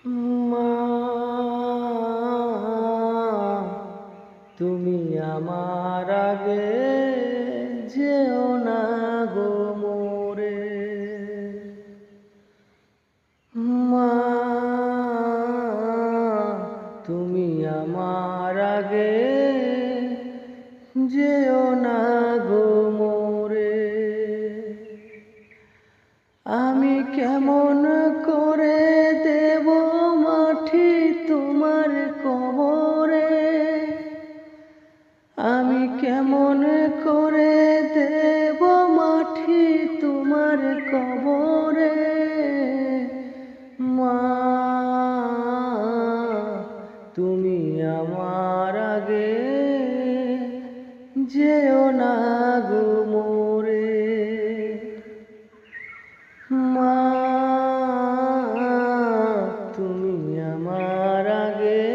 মা, তুমি আমার আগে যেও না গো মোরে। মা, তুমি আমার আগে যেও না গো মোরে। আমি কেমন করে দেব মাটি তোমার কবরে, আমি কেমন করে দেব মাটি তোমার কবরে। মা, তুমি আমার আগে যেও না গো মোরে। মা, তুমি আমার আগে